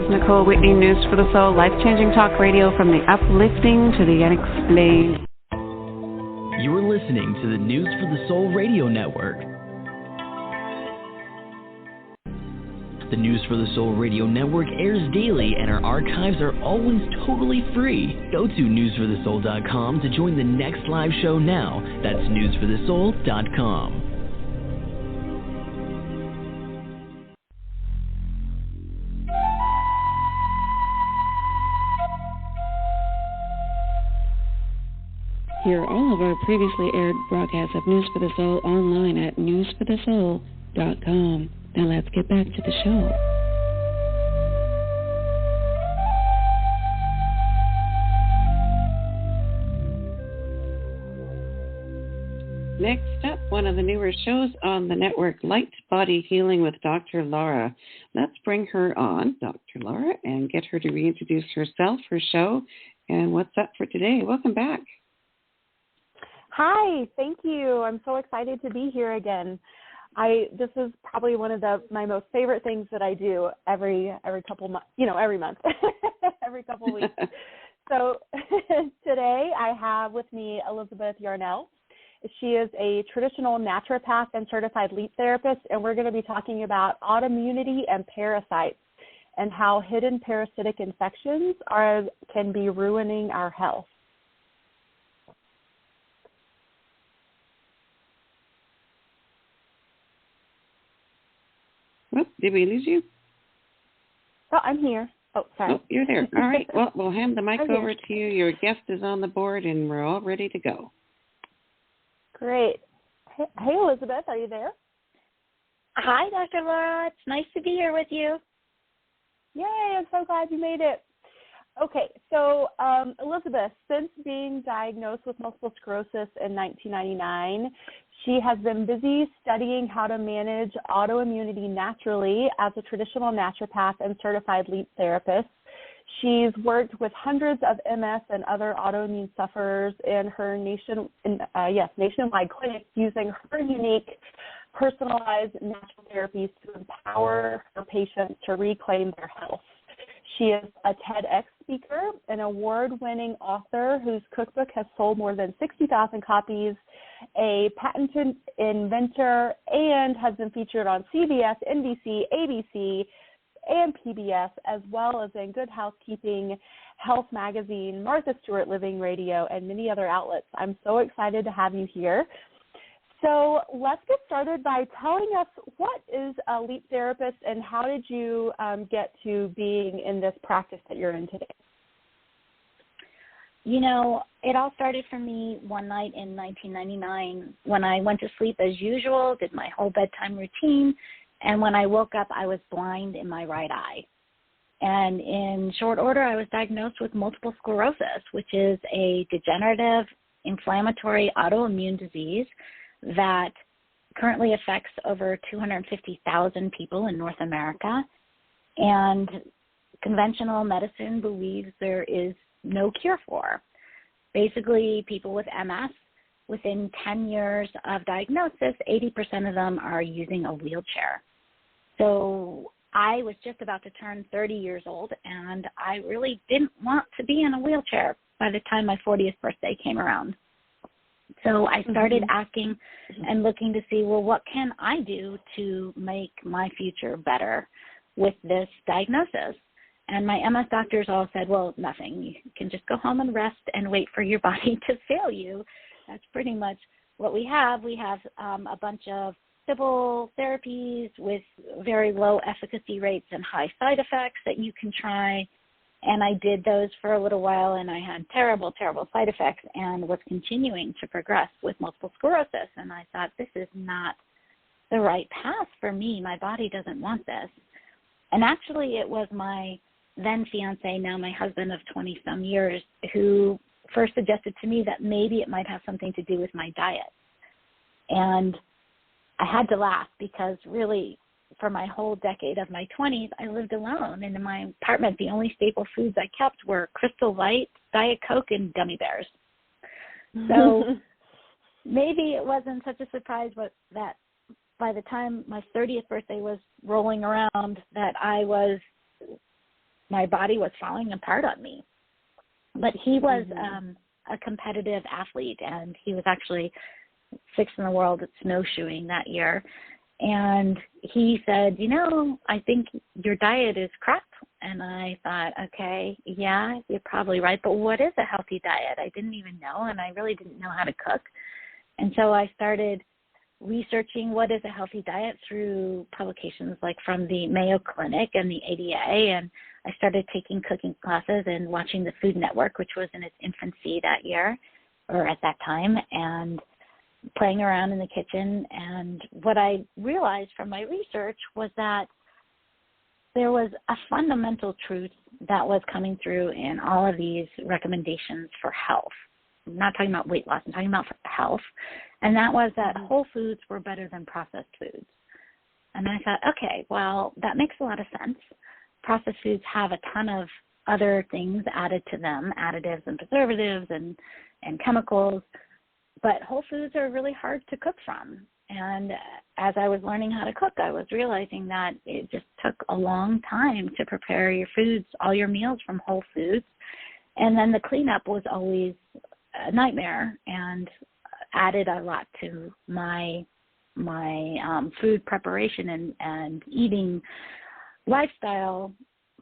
is Nicole Whitney, News for the Soul, life-changing talk radio from the uplifting to the unexplained. You're listening to the News for the Soul radio network. The News for the Soul radio network airs daily, and our archives are always totally free. Go to newsforthesoul.com to join the next live show now. That's newsforthesoul.com. Hear all of our previously aired broadcasts of News for the Soul online at newsforthesoul.com. Now let's get back to the show. Next up, one of the newer shows on the network, Light Body Healing with Dr. Lara. Let's bring her on, Dr. Lara, and get her to reintroduce herself, her show, and what's up for today. Welcome back. Hi, thank you. I'm so excited to be here again. This is probably one of my most favorite things that I do every couple months, every month, every couple weeks. So today I have with me Elizabeth Yarnell. She is a traditional naturopath and certified leap therapist, and we're going to be talking about autoimmunity and parasites and how hidden parasitic infections can be ruining our health. Oh, did we lose you? Oh, I'm here. Oh, sorry. Oh, you're there. All right. Well, we'll hand the mic over to you. Your guest is on the board, and we're all ready to go. Great. Hey, Elizabeth, are you there? Hi, Dr. Lara. It's nice to be here with you. Yay, I'm so glad you made it. Okay, so Elizabeth, since being diagnosed with multiple sclerosis in 1999, she has been busy studying how to manage autoimmunity naturally as a traditional naturopath and certified leap therapist. She's worked with hundreds of MS and other autoimmune sufferers in her nationwide clinics using her unique personalized natural therapies to empower her patients to reclaim their health. She is a TEDx speaker, an award-winning author whose cookbook has sold more than 60,000 copies, a patented inventor, and has been featured on CBS, NBC, ABC, and PBS, as well as in Good Housekeeping, Health Magazine, Stewart Living Radio, and many other outlets. I'm so excited to have you here. So let's get started by telling us what is a leap therapist and how did you get to being in this practice that you're in today? It all started for me one night in 1999 when I went to sleep as usual, did my whole bedtime routine, and when I woke up, I was blind in my right eye. And in short order, I was diagnosed with multiple sclerosis, which is a degenerative, inflammatory autoimmune disease that currently affects over 250,000 people in North America. And conventional medicine believes there is no cure for. Basically, people with MS, within 10 years of diagnosis, 80% of them are using a wheelchair. So I was just about to turn 30 years old, and I really didn't want to be in a wheelchair by the time my 40th birthday came around. So I started asking and looking to see, well, what can I do to make my future better with this diagnosis? And my MS doctors all said, well, nothing. You can just go home and rest and wait for your body to fail you. That's pretty much what we have. We have a bunch of simple therapies with very low efficacy rates and high side effects that you can try. And I did those for a little while, and I had terrible, terrible side effects and was continuing to progress with multiple sclerosis. And I thought, this is not the right path for me. My body doesn't want this. And actually, it was my then fiance, now my husband of 20-some years, who first suggested to me that maybe it might have something to do with my diet. And I had to laugh because really, for my whole decade of my 20s, I lived alone. And in my apartment, the only staple foods I kept were Crystal Light, Diet Coke, and gummy bears. So maybe it wasn't such a surprise that by the time my 30th birthday was rolling around that I was my body was falling apart on me. But he was a competitive athlete, and he was actually 6th in the world at snowshoeing that year. And he said, I think your diet is crap. And I thought, okay, yeah, you're probably right. But what is a healthy diet? I didn't even know, and I really didn't know how to cook. And so I started researching what is a healthy diet through publications like from the Mayo Clinic and the ADA. And I started taking cooking classes and watching the Food Network, which was in its infancy that year or at that time, and playing around in the kitchen. And what I realized from my research was that there was a fundamental truth that was coming through in all of these recommendations for health. I'm not talking about weight loss, I'm talking about health. And that was that whole foods were better than processed foods. And I thought, okay, well, that makes a lot of sense. Processed foods have a ton of other things added to them, additives and preservatives and chemicals. But whole foods are really hard to cook from. And as I was learning how to cook, I was realizing that it just took a long time to prepare your foods, all your meals from whole foods. And then the cleanup was always a nightmare and added a lot to my food preparation and eating lifestyle.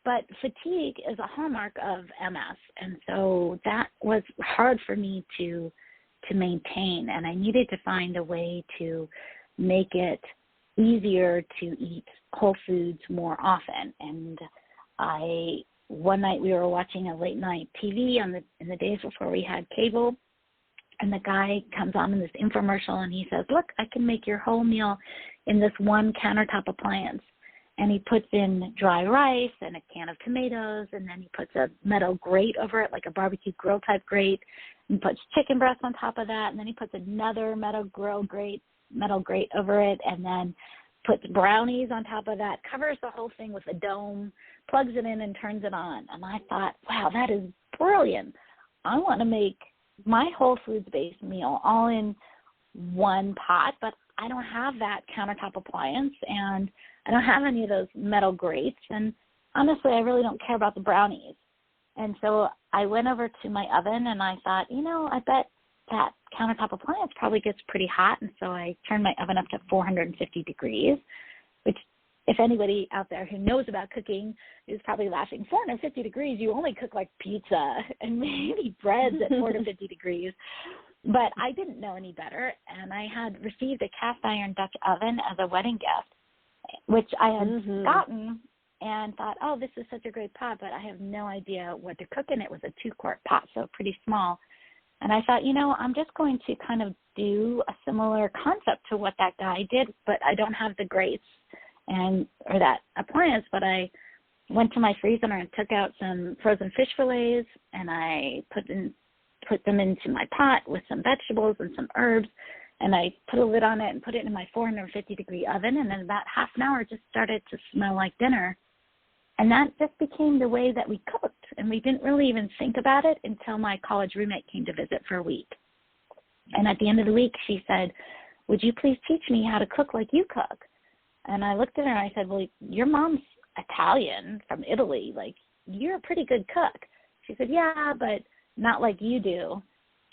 But fatigue is a hallmark of MS. And so that was hard for me to maintain, and I needed to find a way to make it easier to eat whole foods more often. And one night we were watching a late night TV in the days before we had cable, and the guy comes on in this infomercial and he says, look, I can make your whole meal in this one countertop appliance. And he puts in dry rice and a can of tomatoes, and then he puts a metal grate over it, like a barbecue grill type grate, and puts chicken breast on top of that, and then he puts another metal grate over it, and then puts brownies on top of that, covers the whole thing with a dome, plugs it in and turns it on. And I thought, wow, that is brilliant. I want to make my whole foods-based meal all in one pot, but I don't have that countertop appliance, and I don't have any of those metal grates, and honestly, I really don't care about the brownies. And so I went over to my oven, and I thought, I bet that countertop appliance probably gets pretty hot, and so I turned my oven up to 450 degrees, which if anybody out there who knows about cooking is probably laughing. 450 degrees, you only cook like pizza and maybe breads at 450 degrees. But I didn't know any better, and I had received a cast iron Dutch oven as a wedding gift, which I had gotten and thought, oh, this is such a great pot, but I have no idea what to cook in. It was a 2-quart pot, so pretty small. And I thought, I'm just going to kind of do a similar concept to what that guy did, but I don't have the grates or that appliance. But I went to my freezer and took out some frozen fish fillets, and I put them into my pot with some vegetables and some herbs, and I put a lid on it and put it in my 450-degree oven, and in about half an hour it just started to smell like dinner. And that just became the way that we cooked, and we didn't really even think about it until my college roommate came to visit for a week. And at the end of the week, she said, would you please teach me how to cook like you cook? And I looked at her and I said, well, your mom's Italian from Italy. Like, you're a pretty good cook. She said, yeah, but not like you do.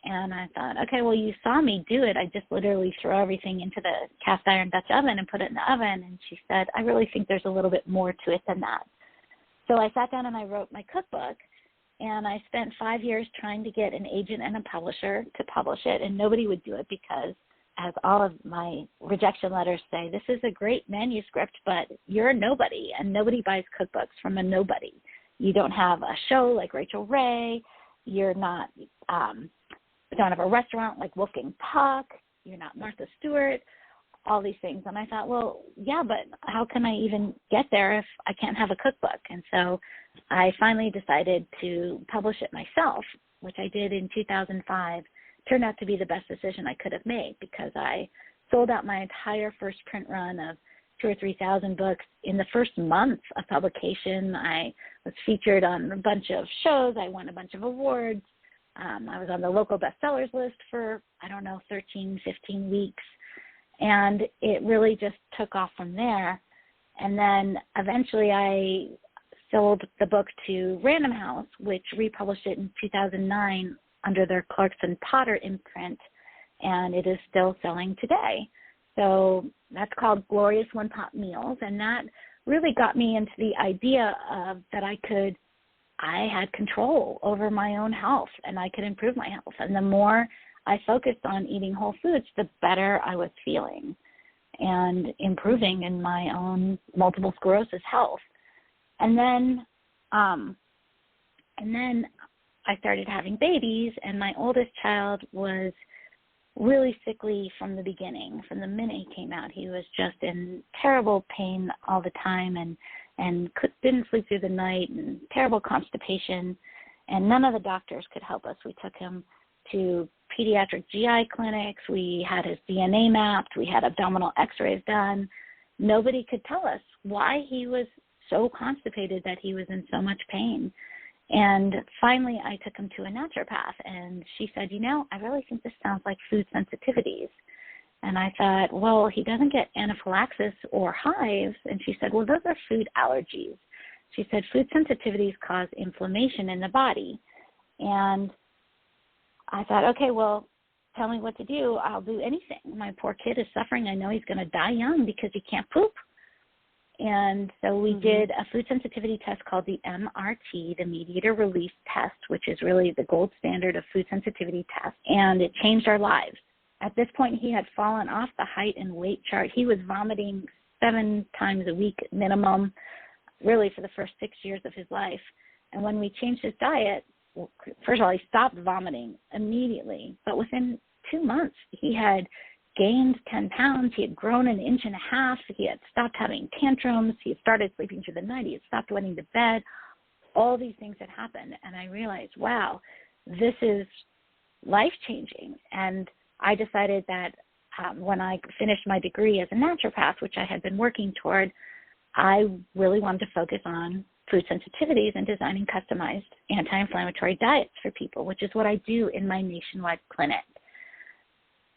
And I thought, okay, well, you saw me do it. I just literally throw everything into the cast iron Dutch oven and put it in the oven. And she said, I really think there's a little bit more to it than that. So I sat down and I wrote my cookbook, and I spent 5 years trying to get an agent and a publisher to publish it, and nobody would do it because, as all of my rejection letters say, this is a great manuscript, but you're a nobody, and nobody buys cookbooks from a nobody. You don't have a show like Rachel Ray. You're not, you don't have a restaurant like Wolfgang Puck. You're not Martha Stewart, all these things. And I thought, well, yeah, but how can I even get there if I can't have a cookbook? And so I finally decided to publish it myself, which I did in 2005. Turned out to be the best decision I could have made because I sold out my entire first print run of 2,000 or 3,000 books in the first month of publication. I was featured on a bunch of shows. I won a bunch of awards. I was on the local bestsellers list for, 13, 15 weeks. And it really just took off from there. And then eventually I sold the book to Random House, which republished it in 2009 under their Clarkson Potter imprint, and it is still selling today. So that's called Glorious One-Pot Meals, and that really got me into the idea of that I had control over my own health, and I could improve my health. And the more I focused on eating whole foods, the better I was feeling and improving in my own multiple sclerosis health. And then I started having babies, and my oldest child was really sickly from the beginning. From the minute he came out, he was just in terrible pain all the time and didn't sleep through the night and terrible constipation, and none of the doctors could help us. We took him to pediatric GI clinics. We had his DNA mapped. We had abdominal x-rays done. Nobody could tell us why he was so constipated that he was in so much pain. And finally, I took him to a naturopath, and she said, I really think this sounds like food sensitivities. And I thought, well, he doesn't get anaphylaxis or hives. And she said, well, those are food allergies. She said, food sensitivities cause inflammation in the body. And I thought, okay, well, tell me what to do. I'll do anything. My poor kid is suffering. I know he's going to die young because he can't poop. And so we did a food sensitivity test called the MRT, the Mediator Release Test, which is really the gold standard of food sensitivity tests, and it changed our lives. At this point, he had fallen off the height and weight chart. He was vomiting 7 times a week minimum, really for the first 6 years of his life. And when we changed his diet, first of all, he stopped vomiting immediately, but within 2 months, he had gained 10 pounds. He had grown 1.5 inches. He had stopped having tantrums. He had started sleeping through the night. He had stopped wetting the bed. All these things had happened. And I realized, wow, this is life-changing. And I decided that when I finished my degree as a naturopath, which I had been working toward, I really wanted to focus on food sensitivities and designing customized anti-inflammatory diets for people, which is what I do in my nationwide clinic.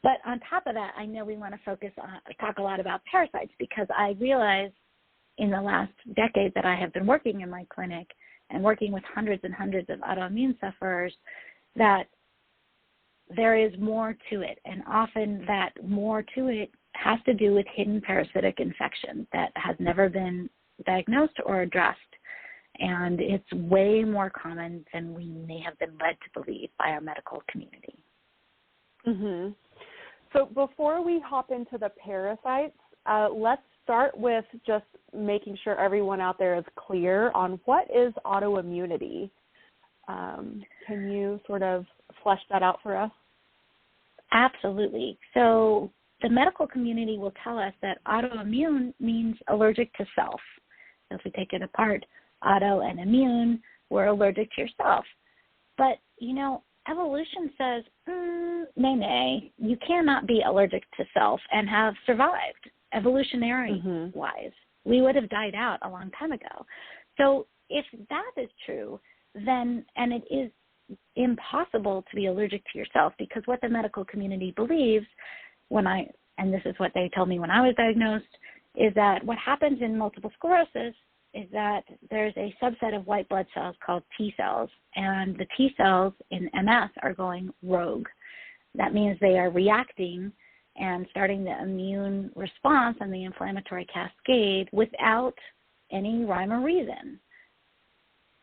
But on top of that, I know we want to talk a lot about parasites, because I realized in the last decade that I have been working in my clinic and working with hundreds and hundreds of autoimmune sufferers that there is more to it. And often that more to it has to do with hidden parasitic infection that has never been diagnosed or addressed. And it's way more common than we may have been led to believe by our medical community. Mm-hmm. So before we hop into the parasites, let's start with just making sure everyone out there is clear on what is autoimmunity. Can you sort of flesh that out for us? Absolutely. So the medical community will tell us that autoimmune means allergic to self. So if we take it apart, auto and immune, we're allergic to yourself. But, evolution says, nay, you cannot be allergic to self and have survived evolutionary-wise. We would have died out a long time ago. So if that is true, then, and it is impossible to be allergic to yourself, because what the medical community believes and this is what they told me when I was diagnosed, is that what happens in multiple sclerosis is that there's a subset of white blood cells called T cells, and the T cells in MS are going rogue. That means they are reacting and starting the immune response and the inflammatory cascade without any rhyme or reason.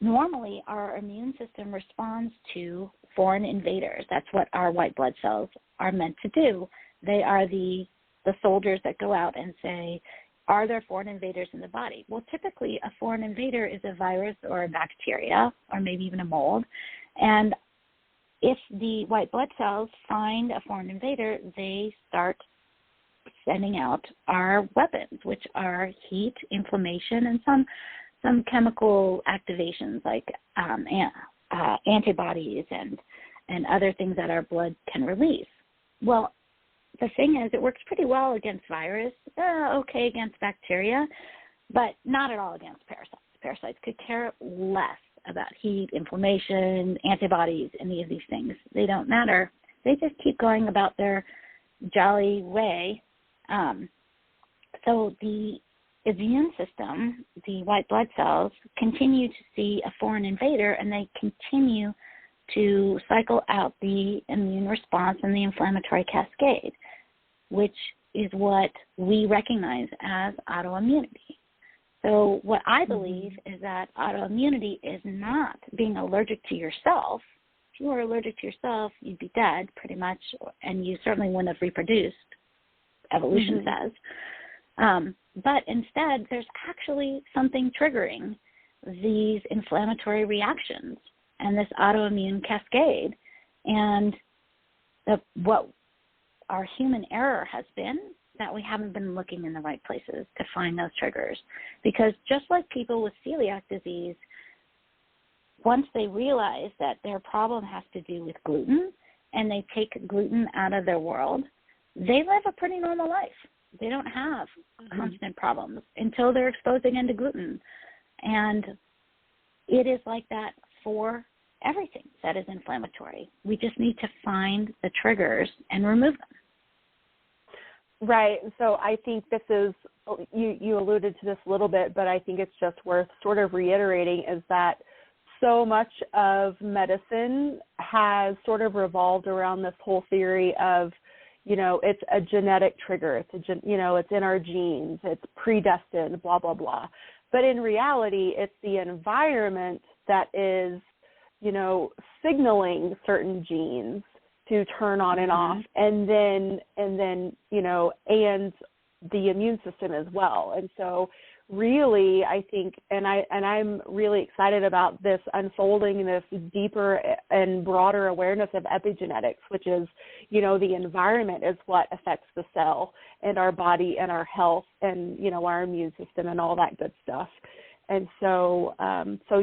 Normally, our immune system responds to foreign invaders. That's what our white blood cells are meant to do. They are the soldiers that go out and say, are there foreign invaders in the body? Well, typically a foreign invader is a virus or a bacteria or maybe even a mold. And if the white blood cells find a foreign invader, they start sending out our weapons, which are heat, inflammation, and some chemical activations like antibodies and other things that our blood can release. Well, the thing is, it works pretty well against virus, okay against bacteria, but not at all against parasites. Parasites could care less about heat, inflammation, antibodies, any of these things. They don't matter. They just keep going about their jolly way. So the immune system, the white blood cells, continue to see a foreign invader, and they continue to cycle out the immune response and the inflammatory cascade, which is what we recognize as autoimmunity. So what I believe is that autoimmunity is not being allergic to yourself. If you were allergic to yourself, you'd be dead pretty much, and you certainly wouldn't have reproduced, evolution says. But instead, there's actually something triggering these inflammatory reactions and this autoimmune cascade. And what our human error has been that we haven't been looking in the right places to find those triggers. Because just like people with celiac disease, once they realize that their problem has to do with gluten and they take gluten out of their world, they live a pretty normal life. They don't have constant problems until they're exposed again to gluten. And it is like that for everything that is inflammatory. We just need to find the triggers and remove them. Right. So I think this is, you alluded to this a little bit, but I think it's just worth sort of reiterating is that so much of medicine has sort of revolved around this whole theory of, you know, it's a genetic trigger. It's it's in our genes. It's predestined, blah, blah, blah. But in reality, it's the environment that is, you know, signaling certain genes to turn on and off, and then, you know, and the immune system as well. And so really, I think, and I'm really excited about this unfolding, this deeper and broader awareness of epigenetics, which is, you know, the environment is what affects the cell and our body and our health and, you know, our immune system and all that good stuff. And so,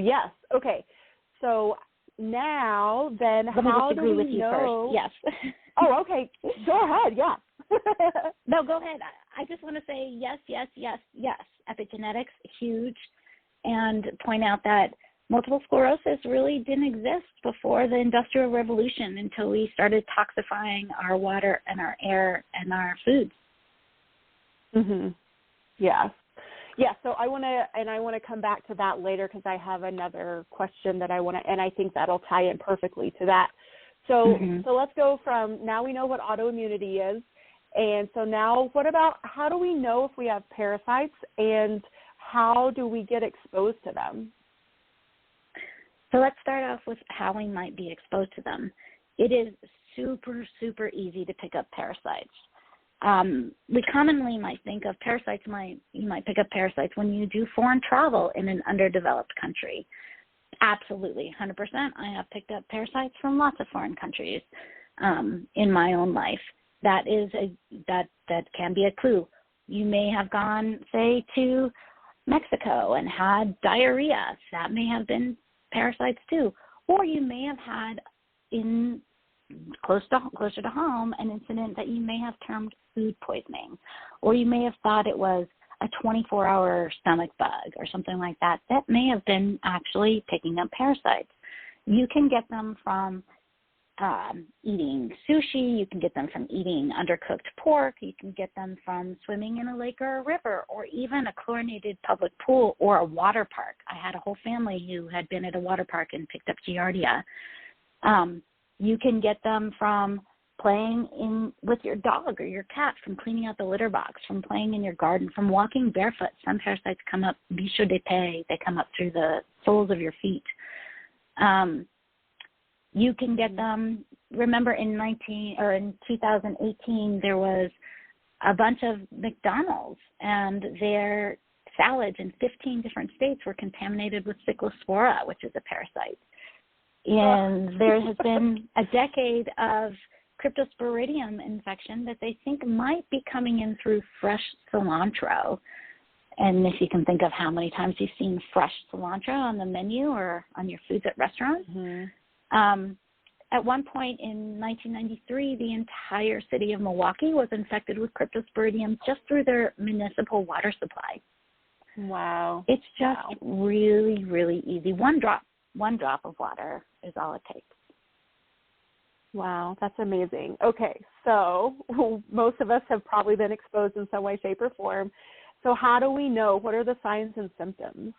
yes. Okay. So now then, how do we know? Yes. Oh, okay. Go ahead. Yeah. No, go ahead. I just want to say yes. Epigenetics, huge, and point out that multiple sclerosis really didn't exist before the Industrial Revolution until we started toxifying our water and our air and our foods. Yes. Yeah, so I want to come back to that later because I have another question that I want to, and I think that'll tie in perfectly to that. So let's go from, now we know what autoimmunity is, and so now what about, how do we know if we have parasites, and how do we get exposed to them? So let's start off with how we might be exposed to them. It is super, super easy to pick up parasites. We commonly might think of parasites, you might pick up parasites when you do foreign travel in an underdeveloped country. Absolutely, 100%. I have picked up parasites from lots of foreign countries in my own life. That can be a clue. You may have gone, say, to Mexico and had diarrhea. That may have been parasites too. Or you may have had closer to home an incident that you may have termed food poisoning, or you may have thought it was a 24-hour stomach bug or something like that. That may have been actually picking up parasites. You can get them from eating sushi. You can get them from eating undercooked pork. You can get them from swimming in a lake or a river, or even a chlorinated public pool or a water park. I had a whole family who had been at a water park and picked up Giardia. You can get them from playing with your dog or your cat, from cleaning out the litter box, from playing in your garden, from walking barefoot. Some parasites come up, bicho de paix, they come up through the soles of your feet. You can get them, remember in 2018, there was a bunch of McDonald's and their salads in 15 different states were contaminated with Cyclospora, which is a parasite. And there has been a decade of cryptosporidium infection that they think might be coming in through fresh cilantro. And if you can think of how many times you've seen fresh cilantro on the menu or on your foods at restaurants. At one point in 1993, the entire city of Milwaukee was infected with cryptosporidium just through their municipal water supply. Wow. It's just really, really easy. One drop of water is all it takes. Wow, that's amazing. Okay, so most of us have probably been exposed in some way, shape, or form. So So how do we know? What are the signs and symptoms?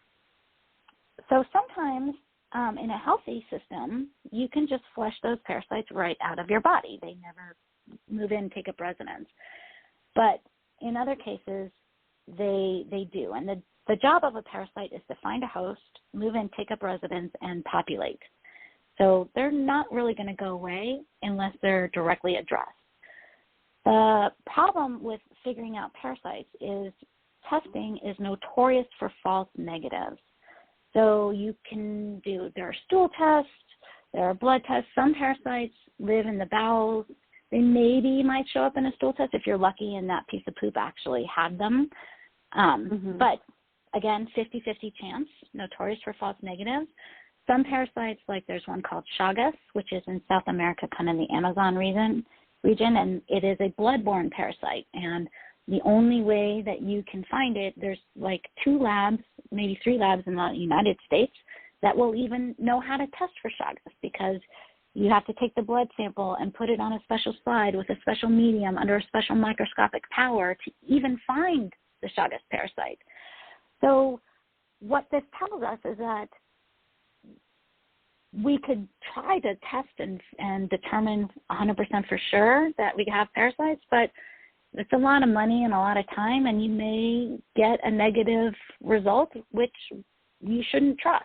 So sometimes in a healthy system, you can just flush those parasites right out of your body. They never move in, take up residence. But in other cases, they do. And the job of a parasite is to find a host, move in, take up residence, and populate. So they're not really going to go away unless they're directly addressed. The problem with figuring out parasites is testing is notorious for false negatives. So there are stool tests, there are blood tests. Some parasites live in the bowels. They maybe might show up in a stool test if you're lucky and that piece of poop actually had them. But again, 50-50 chance, notorious for false negatives. Some parasites, like there's one called Chagas, which is in South America, kind of in the Amazon region, and it is a bloodborne parasite. And the only way that you can find it, there's like 2 labs, maybe 3 labs in the United States that will even know how to test for Chagas, because you have to take the blood sample and put it on a special slide with a special medium under a special microscopic power to even find the Chagas parasite. So what this tells us is that we could try to test and determine 100% for sure that we have parasites, but it's a lot of money and a lot of time, and you may get a negative result, which you shouldn't trust.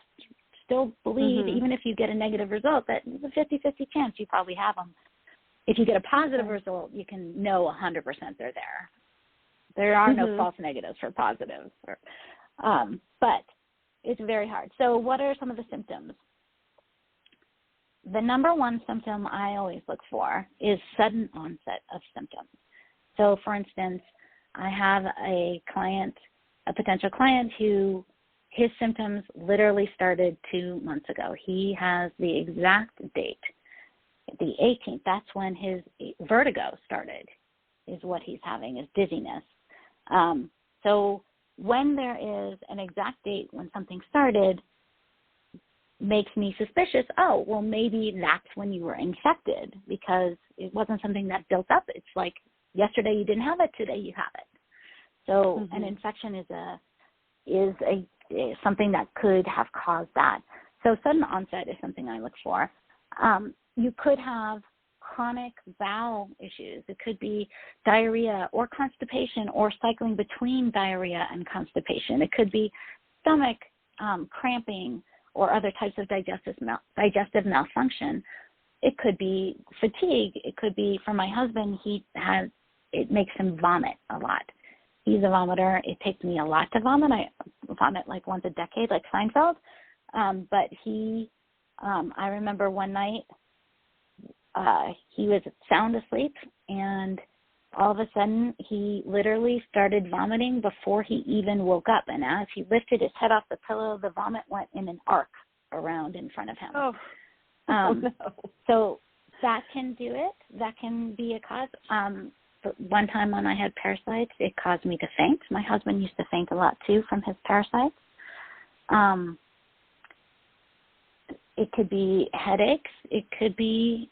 Still believe, even if you get a negative result, that there's a 50-50 chance you probably have them. If you get a positive result, you can know 100% they're there. There are no false negatives for positives. But it's very hard. So what are some of the symptoms? The number one symptom I always look for is sudden onset of symptoms. So, for instance, I have a potential client who his symptoms literally started 2 months ago. He has the exact date, the 18th. That's when his vertigo started, is what he's having, is dizziness. So when there is an exact date when something started, makes me suspicious, oh, well, maybe that's when you were infected, because it wasn't something that built up. It's like yesterday you didn't have it, today you have it. So an infection is something that could have caused that. So sudden onset is something I look for. You could have chronic bowel issues. It could be diarrhea or constipation, or cycling between diarrhea and constipation. It could be stomach cramping or other types of digestive malfunction. It could be fatigue. It could be, for my husband, it makes him vomit a lot. He's a vomiter. It takes me a lot to vomit. I vomit like once a decade, like Seinfeld. But I remember one night he was sound asleep, and all of a sudden he literally started vomiting before he even woke up. And as he lifted his head off the pillow, the vomit went in an arc around in front of him. No. So that can do it. That can be a cause. But one time when I had parasites, it caused me to faint. My husband used to faint a lot too from his parasites. It could be headaches. It could be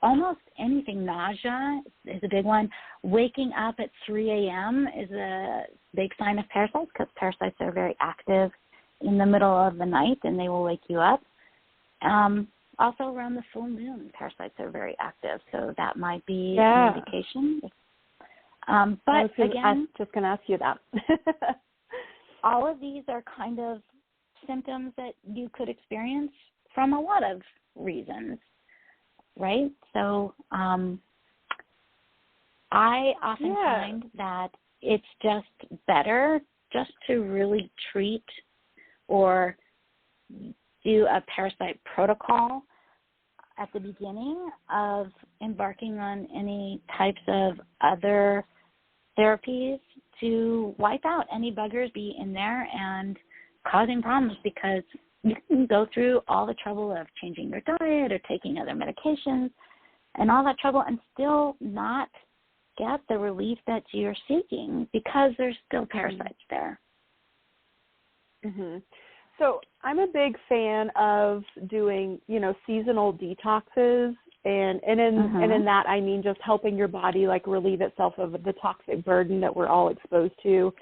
almost anything. Nausea is a big one. Waking up at 3 a.m. is a big sign of parasites, because parasites are very active in the middle of the night, and they will wake you up. Also around the full moon, parasites are very active, so that might be an indication. But I was just going to ask you that. all of these are kind of symptoms that you could experience from a lot of reasons, right? So I often find that it's just better just to really treat or do a parasite protocol at the beginning of embarking on any types of other therapies to wipe out any buggers be in there and causing problems, because you can go through all the trouble of changing your diet or taking other medications and all that trouble and still not get the relief that you're seeking, because there's still parasites there. So I'm a big fan of doing, seasonal detoxes, and in that I mean just helping your body like relieve itself of the toxic burden that we're all exposed to.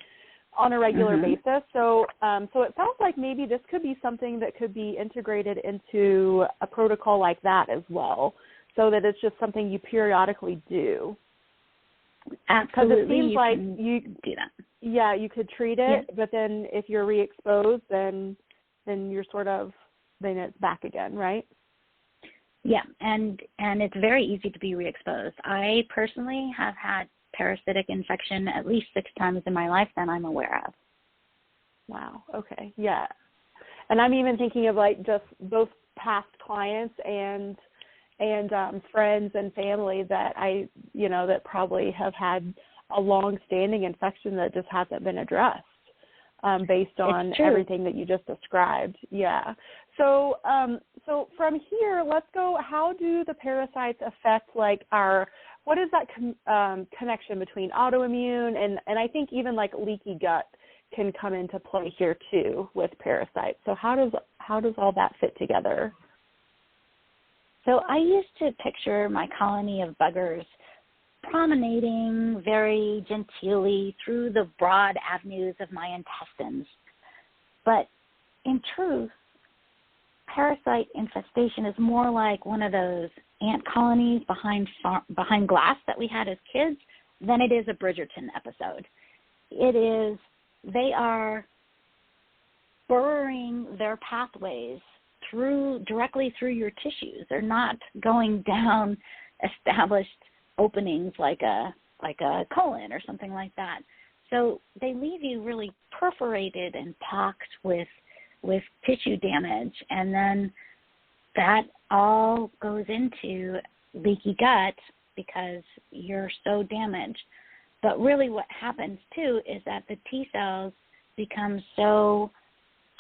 on a regular basis. So so it sounds like maybe this could be something that could be integrated into a protocol like that as well, so that it's just something you periodically do. Absolutely. Because it seems like you do that. Yeah, you could treat it, but then if you're re-exposed, then you're then it's back again, right? Yeah, and it's very easy to be re-exposed. I personally have had parasitic infection at least 6 times in my life that I'm aware of. Wow. Okay. Yeah. And I'm even thinking of like just both past clients and friends and family that that probably have had a long-standing infection that just hasn't been addressed based on everything that you just described. Yeah. So so from here, let's go. How do the parasites affect what is that connection between autoimmune and I think even like leaky gut can come into play here too with parasites. So how does all that fit together? So I used to picture my colony of buggers promenading very genteelly through the broad avenues of my intestines. But in truth, parasite infestation is more like one of those ant colonies behind glass that we had as kids than it is a Bridgerton episode. They are burrowing their pathways directly through your tissues. They're not going down established openings like a colon or something like that. So they leave you really perforated and pocked with tissue damage, and then that all goes into leaky gut because you're so damaged. But really what happens too is that the T cells become so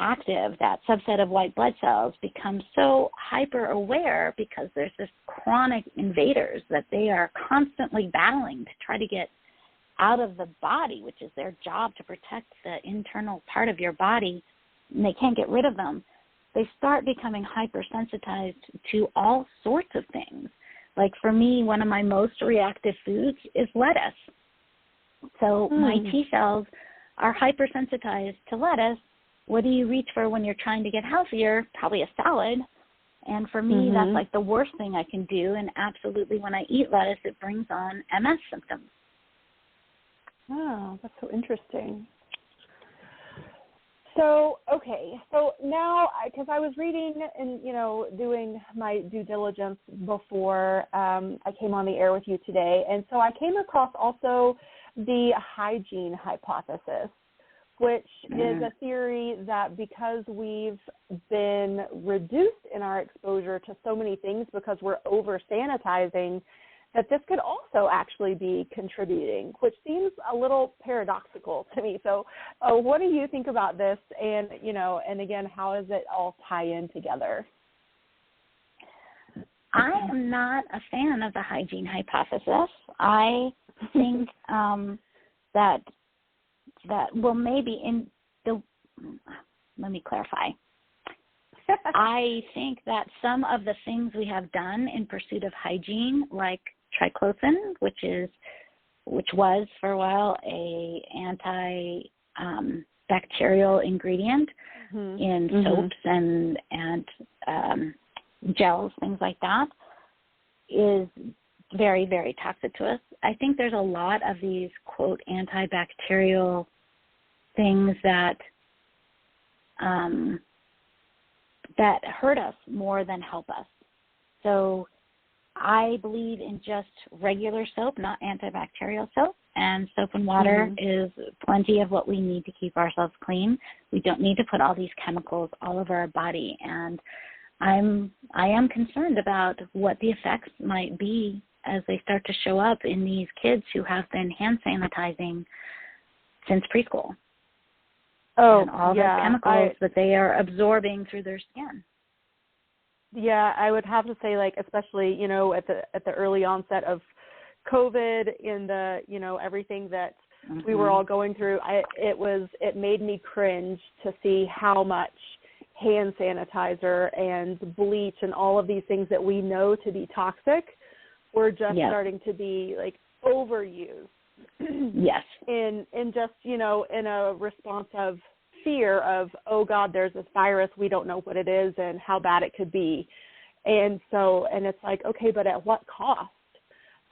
active, that subset of white blood cells become so hyper aware because there's this chronic invaders that they are constantly battling to try to get out of the body, which is their job to protect the internal part of your body, and they can't get rid of them. They start becoming hypersensitized to all sorts of things. Like for me, one of my most reactive foods is lettuce. So my T cells are hypersensitized to lettuce. What do you reach for when you're trying to get healthier? Probably a salad. And for me, that's like the worst thing I can do. And absolutely, when I eat lettuce, it brings on MS symptoms. Oh, that's so interesting. So, okay. So now, because I was reading and, doing my due diligence before I came on the air with you today. And so I came across also the hygiene hypothesis, which is a theory that because we've been reduced in our exposure to so many things because we're over-sanitizing, that this could also actually be contributing, which seems a little paradoxical to me. So what do you think about this? And, and again, how does it all tie in together? I am not a fan of the hygiene hypothesis. I think that let me clarify. I think that some of the things we have done in pursuit of hygiene, like triclosan, which was for a while a anti-bacterial ingredient in soaps and gels, things like that, is very, very toxic to us. I think there's a lot of these, quote, antibacterial things that hurt us more than help us. So I believe in just regular soap, not antibacterial soap, and soap and water is plenty of what we need to keep ourselves clean. We don't need to put all these chemicals all over our body, and I am concerned about what the effects might be as they start to show up in these kids who have been hand sanitizing since preschool. Oh, and all the chemicals that they are absorbing through their skin. Yeah, I would have to say, especially, at the early onset of COVID and the, everything that we were all going through, it made me cringe to see how much hand sanitizer and bleach and all of these things that we know to be toxic were just starting to be overused. Yes. In just, in a response of fear of, oh God, there's this virus, we don't know what it is and how bad it could be. And it's like, okay, but at what cost?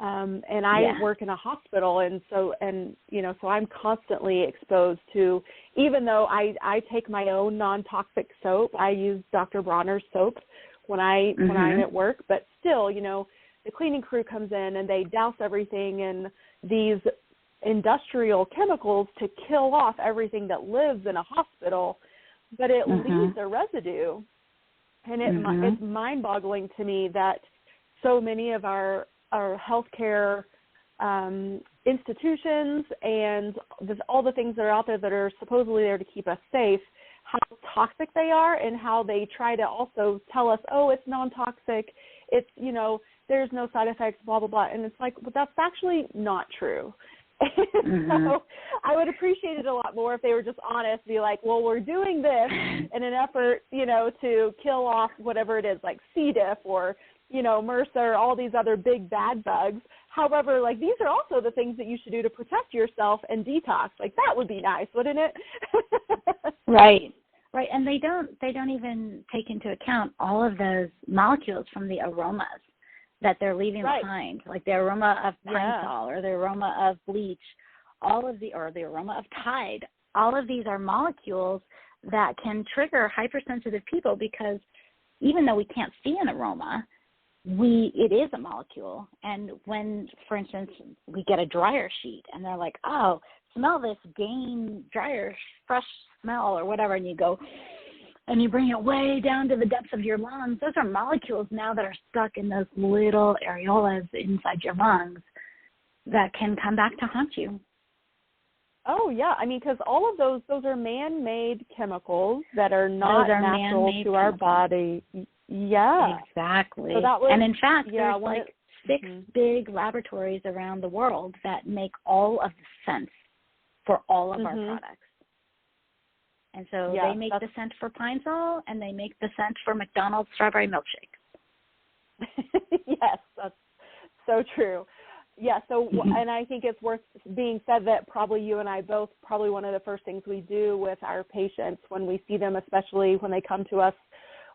And I work in a hospital, so I'm constantly exposed to, even though I take my own non-toxic soap, I use Dr. Bronner's soap when I'm at work, but still, the cleaning crew comes in and they douse everything in these industrial chemicals to kill off everything that lives in a hospital, but it leaves a residue. And it's mind-boggling to me that so many of our healthcare institutions and all the things that are out there that are supposedly there to keep us safe, how toxic they are and how they try to also tell us, oh, it's non-toxic, it's, there's no side effects, blah, blah, blah. And it's like, well, that's actually not true. So I would appreciate it a lot more if they were just honest, be like, well, we're doing this in an effort, to kill off whatever it is, like C. diff or, MRSA, all these other big bad bugs. However, like, these are also the things that you should do to protect yourself and detox. Like, that would be nice, wouldn't it? Right. And they don't even take into account all of those molecules from the aromas that they're leaving behind, like the aroma of pine sol or the aroma of bleach, or the aroma of Tide. All of these are molecules that can trigger hypersensitive people because even though we can't see an aroma, it is a molecule. And when, for instance, we get a dryer sheet and they're like, oh, smell this Gain dryer, fresh smell or whatever, and you go, and you bring it way down to the depths of your lungs, those are molecules now that are stuck in those little areolas inside your lungs that can come back to haunt you. Oh, yeah. I mean, because all of those are man-made chemicals that are not natural to our body. Yeah. Exactly. So and in fact, there's like 6 big laboratories around the world that make all of the scents for all of our products. And so they make the scent for Pine Sol, and they make the scent for McDonald's strawberry milkshake. Yes, that's so true. Yeah, so, and I think it's worth being said that probably you and I both, probably one of the first things we do with our patients when we see them, especially when they come to us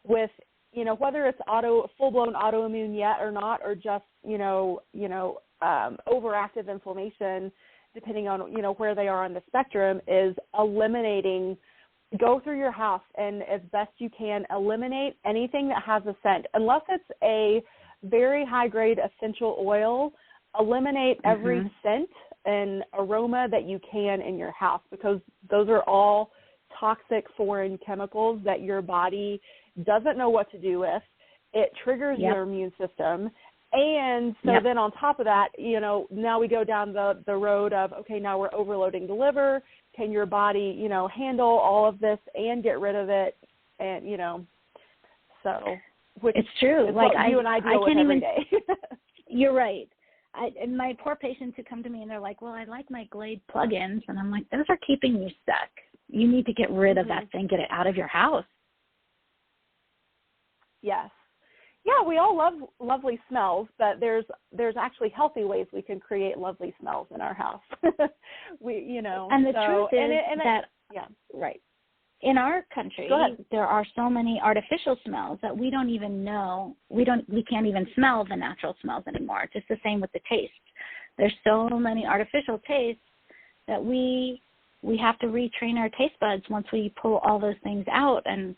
with, whether it's full-blown autoimmune yet or not, or just, overactive inflammation, depending on, where they are on the spectrum, is go through your house and as best you can eliminate anything that has a scent. Unless it's a very high-grade essential oil, eliminate every scent and aroma that you can in your house, because those are all toxic foreign chemicals that your body doesn't know what to do with. It triggers your immune system. And so then on top of that, now we go down the road of, okay, now we're overloading the liver. Can your body, handle all of this and get rid of it? And, so. It's true. Like you and I deal with every day. You're right. And my poor patients who come to me and they're like, well, I like my Glade plugins. And I'm like, those are keeping you stuck. You need to get rid of that thing, get it out of your house. Yes. Yeah, we all love lovely smells, but there's actually healthy ways we can create lovely smells in our house. And the truth is right. In our country, there are so many artificial smells that we don't even know. We can't even smell the natural smells anymore. Just the same with the tastes. There's so many artificial tastes that we have to retrain our taste buds once we pull all those things out, and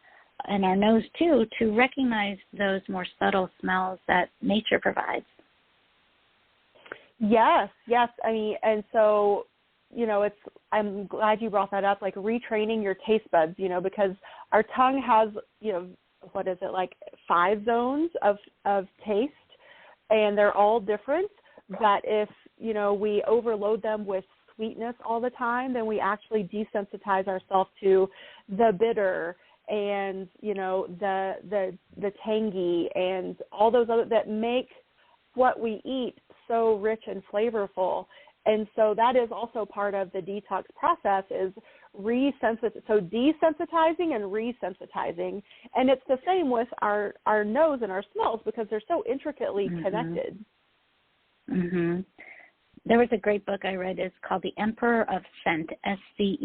our nose too, to recognize those more subtle smells that nature provides. Yes. I mean, and so, I'm glad you brought that up, like retraining your taste buds, because our tongue has, what is it, like 5 zones of taste, and they're all different. But if, we overload them with sweetness all the time, then we actually desensitize ourselves to the bitter and, the tangy and all those other that make what we eat so rich and flavorful. And so that is also part of the detox process, is desensitizing and resensitizing. And it's the same with our nose and our smells, because they're so intricately connected. there was a great book I read. It's called The Emperor of Scent, Scent,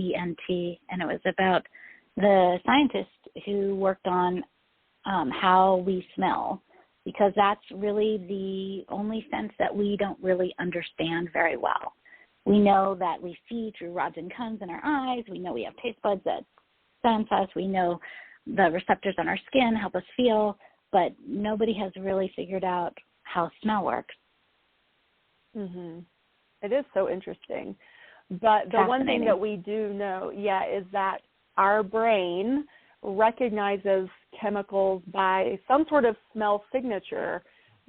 and it was about the scientists who worked on how we smell, because that's really the only sense that we don't really understand very well. We know that we see through rods and cones in our eyes. We know we have taste buds that sense us. We know the receptors on our skin help us feel, but nobody has really figured out how smell works. Mm-hmm. It is so interesting. But the one thing that we do know, is that our brain recognizes chemicals by some sort of smell signature,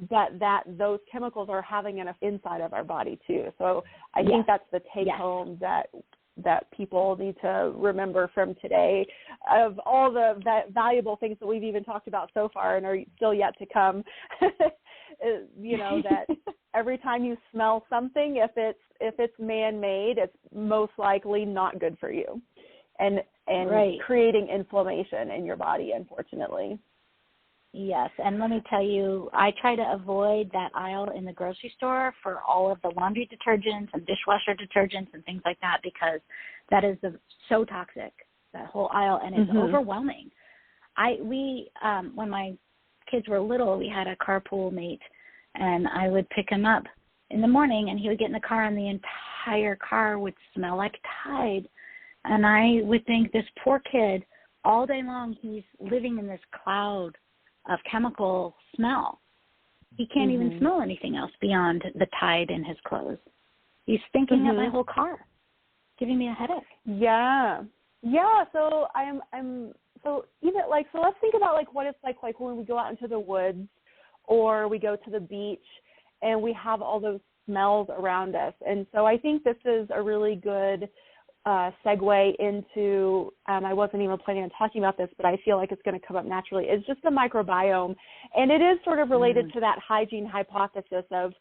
but that those chemicals are having an effect inside of our body too. So I think that's the take home that people need to remember from today, of all the valuable things that we've even talked about so far and are still yet to come. That every time you smell something, if it's man-made, it's most likely not good for you, and creating inflammation in your body, unfortunately. Yes, and let me tell you, I try to avoid that aisle in the grocery store for all of the laundry detergents and dishwasher detergents and things like that, because that is so toxic, that whole aisle, and it's overwhelming. When my kids were little, we had a carpool mate, and I would pick him up in the morning, and he would get in the car, and the entire car would smell like Tide. And I would think, this poor kid, all day long, he's living in this cloud of chemical smell. He can't even smell anything else beyond the Tide in his clothes. He's stinking up my whole car, giving me a headache. Yeah. So so let's think about what it's like when we go out into the woods or we go to the beach and we have all those smells around us. And so I think this is a really good segue into, I wasn't even planning on talking about this, but I feel like it's going to come up naturally. It's just the microbiome. And it is sort of related to that hygiene hypothesis of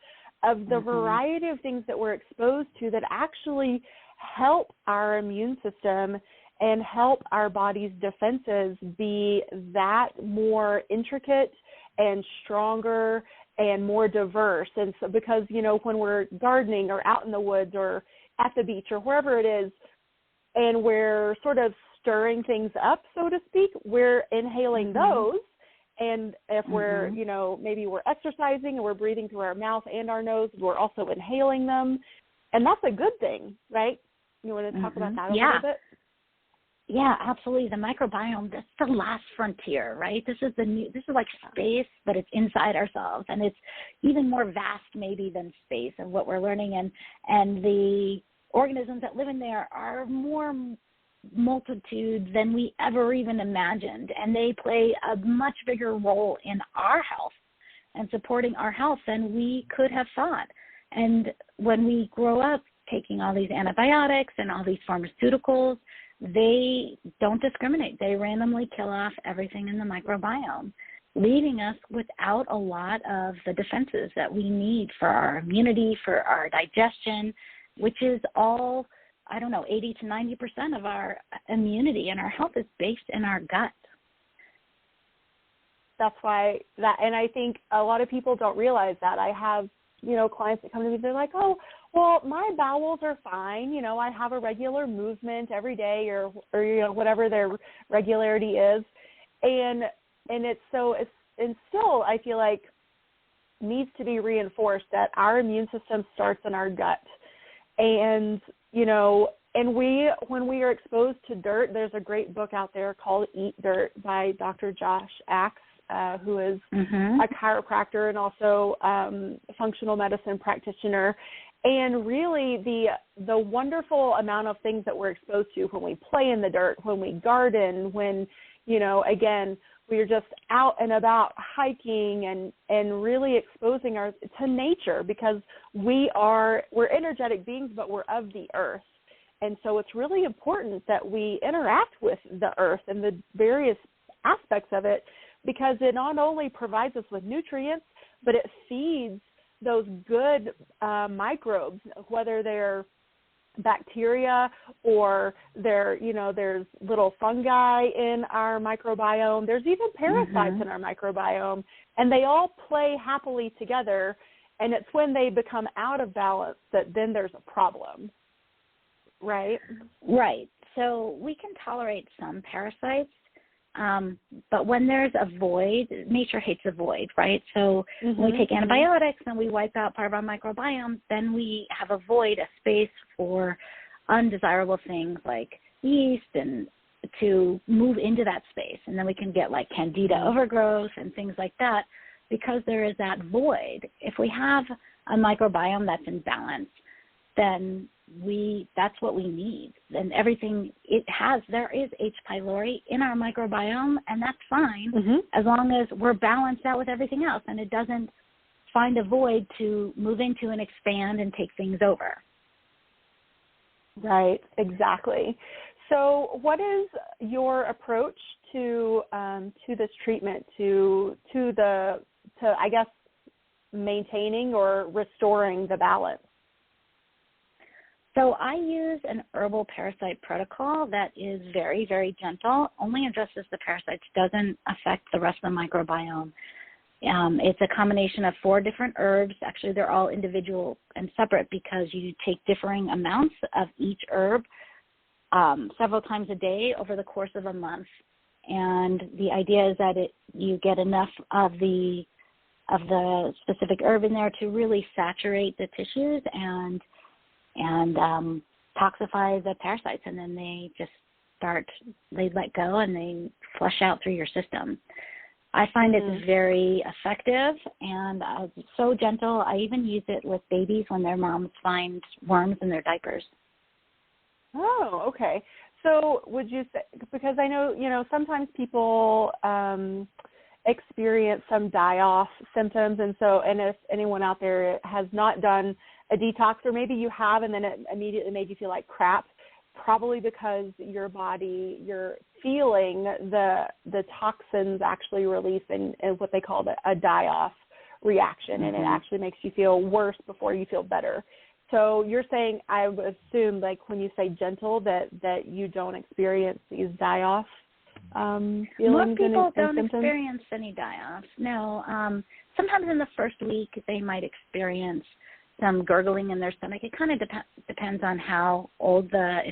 the variety of things that we're exposed to that actually help our immune system and help our body's defenses be that more intricate and stronger and more diverse. And so because, when we're gardening or out in the woods or at the beach or wherever it is, and we're sort of stirring things up, so to speak, we're inhaling those. And if we're, maybe we're exercising and we're breathing through our mouth and our nose, we're also inhaling them. And that's a good thing, right? You want to talk about that a little bit? Yeah, absolutely. The microbiome, that's the last frontier, right? This is like space, but it's inside ourselves. And it's even more vast maybe than space of what we're learning. And the organisms that live in there are more multitude than we ever even imagined. And they play a much bigger role in our health and supporting our health than we could have thought. And when we grow up taking all these antibiotics and all these pharmaceuticals, they don't discriminate. They randomly kill off everything in the microbiome, leaving us without a lot of the defenses that we need for our immunity, for our digestion, which is all, 80 to 90% of our immunity and our health is based in our gut. That's why and I think a lot of people don't realize that. I have, clients that come to me, they're like, oh, well, my bowels are fine. I have a regular movement every day or whatever their regularity is. And still, I feel like needs to be reinforced that our immune system starts in our gut. And, when we are exposed to dirt, there's a great book out there called Eat Dirt by Dr. Josh Axe, who is a chiropractor and also a functional medicine practitioner. And really the wonderful amount of things that we're exposed to when we play in the dirt, when we garden, when, again, we're just out and about hiking and really exposing to nature, because we're energetic beings, but we're of the earth. And so it's really important that we interact with the earth and the various aspects of it, because it not only provides us with nutrients, but it feeds those good microbes, whether they're bacteria or there's little fungi in our microbiome. There's even parasites in our microbiome, and they all play happily together. And it's when they become out of balance that then there's a problem, right? Right. So we can tolerate some parasites, but when there's a void, nature hates a void, right? So when we take antibiotics and we wipe out part of our microbiome, then we have a void, a space for undesirable things like yeast and to move into that space. And then we can get like candida overgrowth and things like that because there is that void. If we have a microbiome that's in balance, then that's what we need. And everything there is H. pylori in our microbiome, and that's fine as long as we're balanced out with everything else and it doesn't find a void to move into and expand and take things over. Right, exactly. So what is your approach to this treatment, to I guess maintaining or restoring the balance? So I use an herbal parasite protocol that is very, very gentle, only addresses the parasites, doesn't affect the rest of the microbiome. It's a combination of 4 different herbs. Actually, they're all individual and separate because you take differing amounts of each herb several times a day over the course of a month. And the idea is that you get enough of the specific herb in there to really saturate the tissues and toxify the parasites, and then they let go and they flush out through your system. I find it's very effective and so gentle. I even use it with babies when their moms find worms in their diapers. Oh, okay. So would you say, because I know, sometimes people experience some die-off symptoms, and if anyone out there has not done a detox, or maybe you have and then it immediately made you feel like crap, probably because your body, you're feeling the toxins actually release in what they call a die-off reaction, and it actually makes you feel worse before you feel better. So you're saying, I would assume, like when you say gentle, that you don't experience these die-off feelings. Most people don't symptoms? experience any die-offs. No. Sometimes in the first week they might experience some gurgling in their stomach. It kind of depends on how old the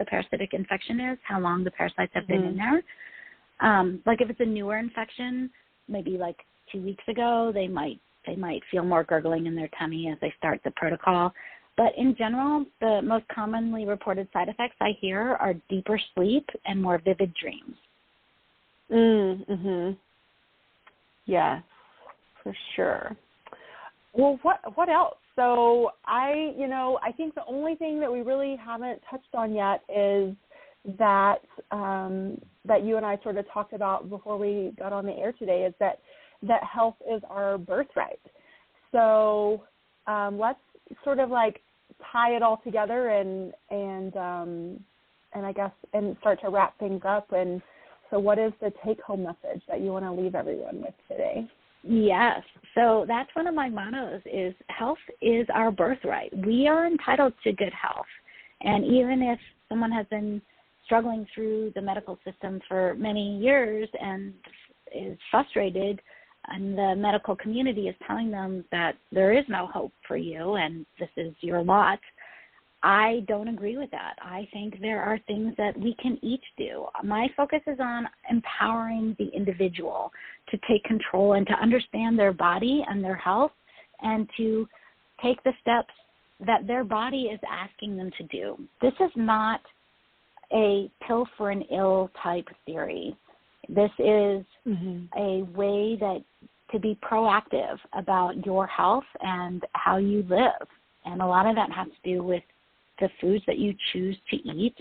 parasitic infection is, how long the parasites have been in there. Like if it's a newer infection, maybe like 2 weeks ago, they might feel more gurgling in their tummy as they start the protocol. But in general, the most commonly reported side effects I hear are deeper sleep and more vivid dreams. Yes, for sure. Well, what else? So I think the only thing that we really haven't touched on yet is that that you and I sort of talked about before we got on the air today, is that health is our birthright. So let's sort of like tie it all together and I guess and start to wrap things up. And so what is the take-home message that you want to leave everyone with today? Yes. So that's one of my mottos is health is our birthright. We are entitled to good health. And even if someone has been struggling through the medical system for many years and is frustrated, and the medical community is telling them that there is no hope for you and this is your lot, I don't agree with that. I think there are things that we can each do. My focus is on empowering the individual to take control and to understand their body and their health and to take the steps that their body is asking them to do. This is not a pill for an ill type theory. This is a way to be proactive about your health and how you live. And a lot of that has to do with the foods that you choose to eat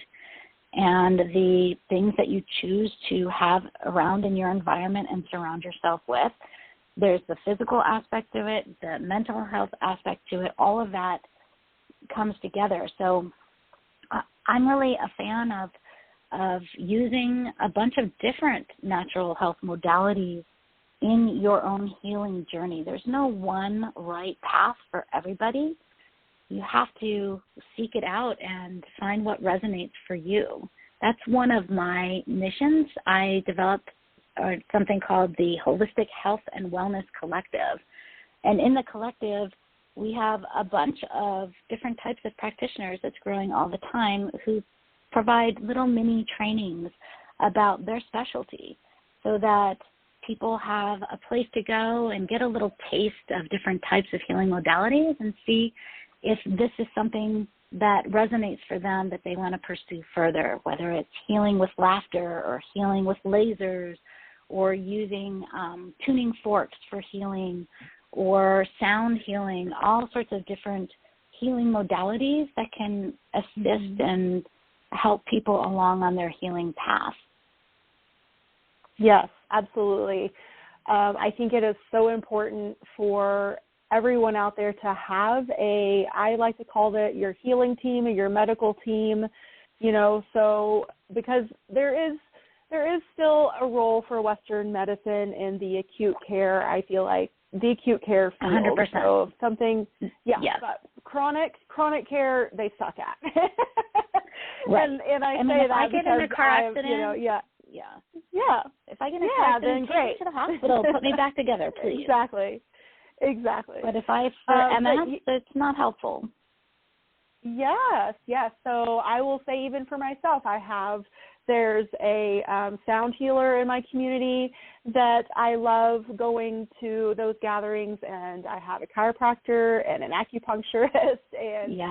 and the things that you choose to have around in your environment and surround yourself with. There's the physical aspect of it, the mental health aspect to it. All of that comes together. So I'm really a fan of using a bunch of different natural health modalities in your own healing journey. There's no one right path for everybody. You have to seek it out and find what resonates for you. That's one of my missions. I developed something called the Holistic Health and Wellness Collective, And in the collective, we have a bunch of different types of practitioners that's growing all the time who provide little mini trainings about their specialty so that people have a place to go and get a little taste of different types of healing modalities and see if this is something that resonates for them that they want to pursue further, whether it's healing with laughter or healing with lasers or using tuning forks for healing or sound healing, all sorts of different healing modalities that can assist and help people along on their healing path. Yes, absolutely. I think it is so important for everyone out there to have I like to call it your healing team or your medical team, so because there is still a role for Western medicine in the acute care, I feel like, the acute care field. 100%. So if something, yes. But chronic care, they suck at. Right. And I say that I get in a car accident, if I get in a car accident, take me to the hospital, put me back together, please. Exactly. But if I have MS, it's not helpful. Yes. So I will say, even for myself, there's a sound healer in my community that I love going to those gatherings, and I have a chiropractor and an acupuncturist, and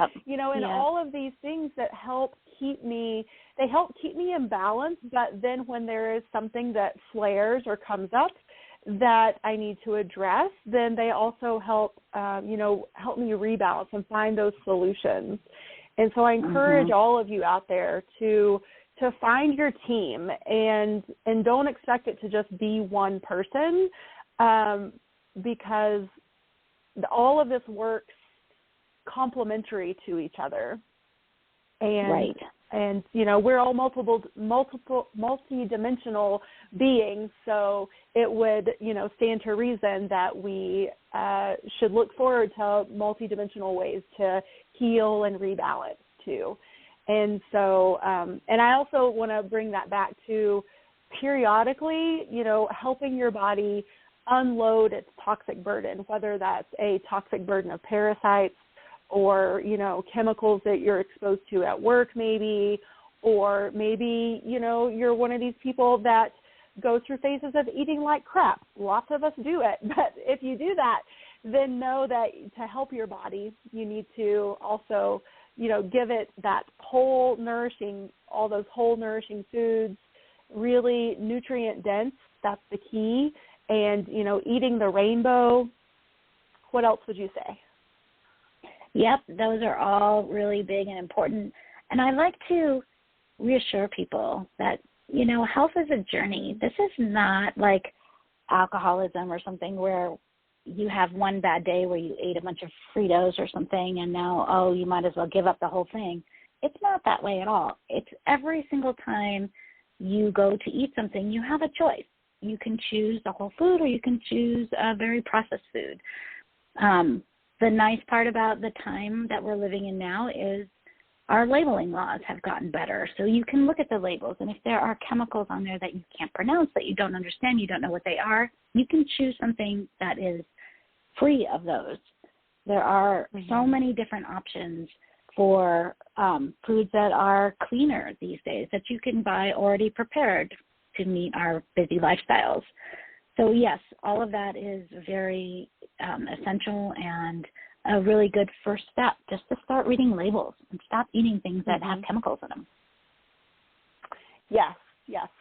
all of these things that help keep me in balance. But then when there is something that flares or comes up that I need to address, then they also help me rebalance and find those solutions. And so I encourage all of you out there to find your team and don't expect it to just be one person, because all of this works complementary to each other. And right. And we're all multi-dimensional beings, so it would stand to reason that we should look forward to multi-dimensional ways to heal and rebalance too. And so, and I also want to bring that back to periodically, helping your body unload its toxic burden, whether that's a toxic burden of parasites or, chemicals that you're exposed to at work maybe, or maybe, you're one of these people that go through phases of eating like crap. Lots of us do it. But if you do that, then know that to help your body, you need to also, give it that all those whole nourishing foods, really nutrient dense. That's the key. And, eating the rainbow. What else would you say? Yep, those are all really big and important. And I like to reassure people that, health is a journey. This is not like alcoholism or something where you have one bad day where you ate a bunch of Fritos or something and now, you might as well give up the whole thing. It's not that way at all. It's every single time you go to eat something, you have a choice. You can choose the whole food or you can choose a very processed food. The nice part about the time that we're living in now is our labeling laws have gotten better. So you can look at the labels, and if there are chemicals on there that you can't pronounce, that you don't understand, you don't know what they are, you can choose something that is free of those. There are so many different options for foods that are cleaner these days that you can buy already prepared to meet our busy lifestyles. So yes, all of that is very essential and a really good first step, just to start reading labels and stop eating things that have chemicals in them. Yes.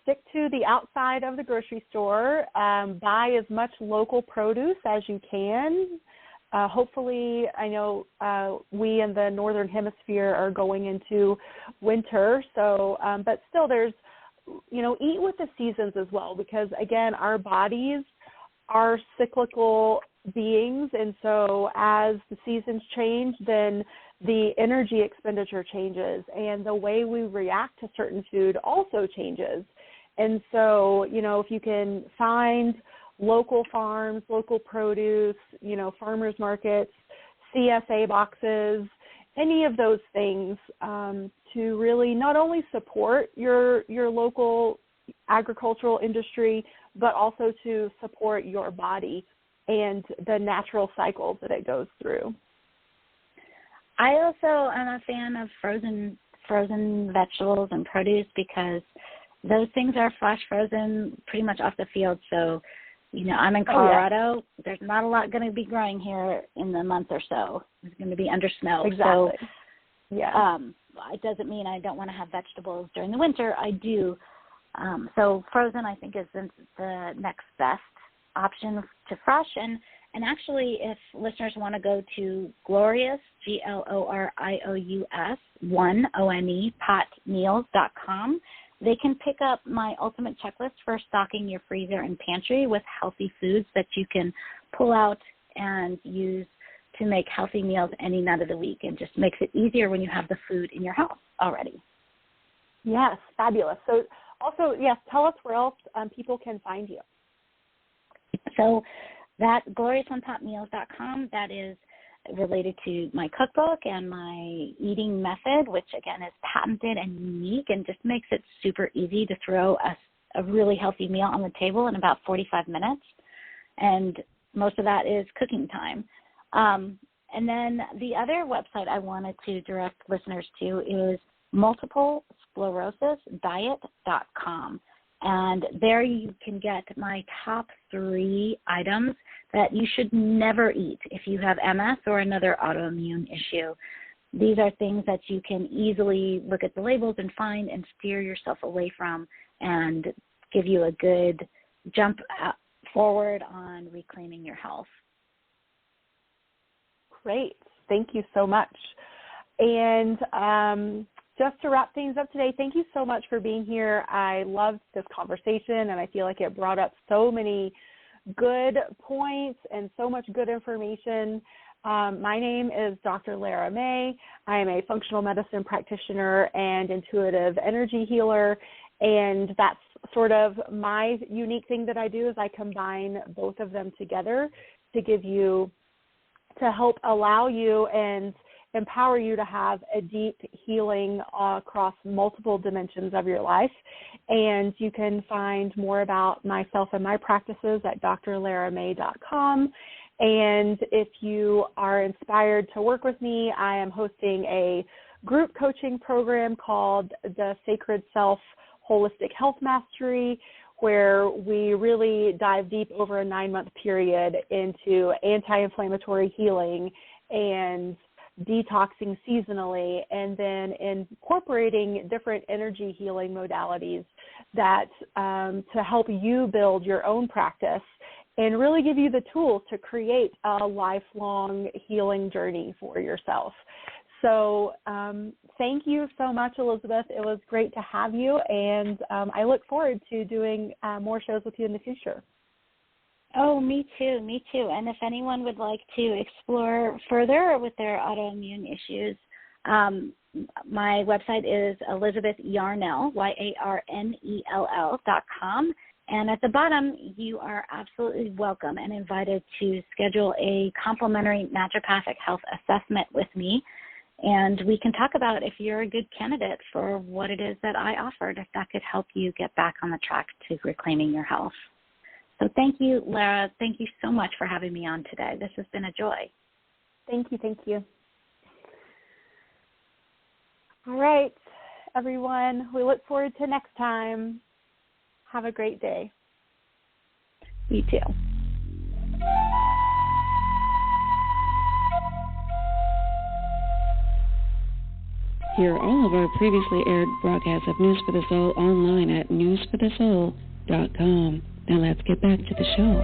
Stick to the outside of the grocery store. Buy as much local produce as you can. Hopefully, I know we in the Northern Hemisphere are going into winter, so but still there's, eat with the seasons as well, because, again, our bodies are cyclical beings, and so as the seasons change, then the energy expenditure changes, and the way we react to certain food also changes. And so, if you can find local farms, local produce, farmers markets, CSA boxes, any of those things, to really not only support your local agricultural industry, but also to support your body and the natural cycles that it goes through. I also am a fan of frozen vegetables and produce because those things are flash frozen pretty much off the field. So, I'm in Colorado. Oh, yeah. There's not a lot going to be growing here in the month or so. It's going to be under snow. Exactly. So, yeah. It doesn't mean I don't want to have vegetables during the winter. I do. So frozen, I think, is the next best option to fresh. And actually, if listeners want to go to Glorious, GLORIOUS, potmeals.com, they can pick up my ultimate checklist for stocking your freezer and pantry with healthy foods that you can pull out and use to make healthy meals any night of the week, and just makes it easier when you have the food in your house already. Yes, fabulous. So also, yes, tell us where else people can find you. So that gloriousonepotmeals.com, that is related to my cookbook and my eating method, which, again, is patented and unique and just makes it super easy to throw a really healthy meal on the table in about 45 minutes. And most of that is cooking time. And then the other website I wanted to direct listeners to is multiplesclerosisdiet.com. And there you can get my top 3 items that you should never eat if you have MS or another autoimmune issue. These are things that you can easily look at the labels and find and steer yourself away from, and give you a good jump forward on reclaiming your health. Great. Thank you so much. And just to wrap things up today, thank you so much for being here. I loved this conversation, and I feel like it brought up so many good points and so much good information. My name is Dr. Lara May. I am a functional medicine practitioner and intuitive energy healer, and that's sort of my unique thing that I do is I combine both of them together to help allow you and empower you to have a deep healing across multiple dimensions of your life. And you can find more about myself and my practices at drlaramay.com. And if you are inspired to work with me, I am hosting a group coaching program called the Sacred Self Holistic Health Mastery, where we really dive deep over a 9-month period into anti-inflammatory healing and detoxing seasonally, and then incorporating different energy healing modalities that to help you build your own practice and really give you the tools to create a lifelong healing journey for yourself. So thank you so much, Elizabeth. It was great to have you, and I look forward to doing more shows with you in the future. Oh, me too. And if anyone would like to explore further with their autoimmune issues, my website is Elizabeth Yarnell, YARNELL.com. And at the bottom, you are absolutely welcome and invited to schedule a complimentary naturopathic health assessment with me. And we can talk about if you're a good candidate for what it is that I offered, if that could help you get back on the track to reclaiming your health. So thank you, Lara. Thank you so much for having me on today. This has been a joy. Thank you. All right, everyone. We look forward to next time. Have a great day. You too. Hear all of our previously aired broadcasts of News for the Soul online at newsforthesoul.com. Now let's get back to the show.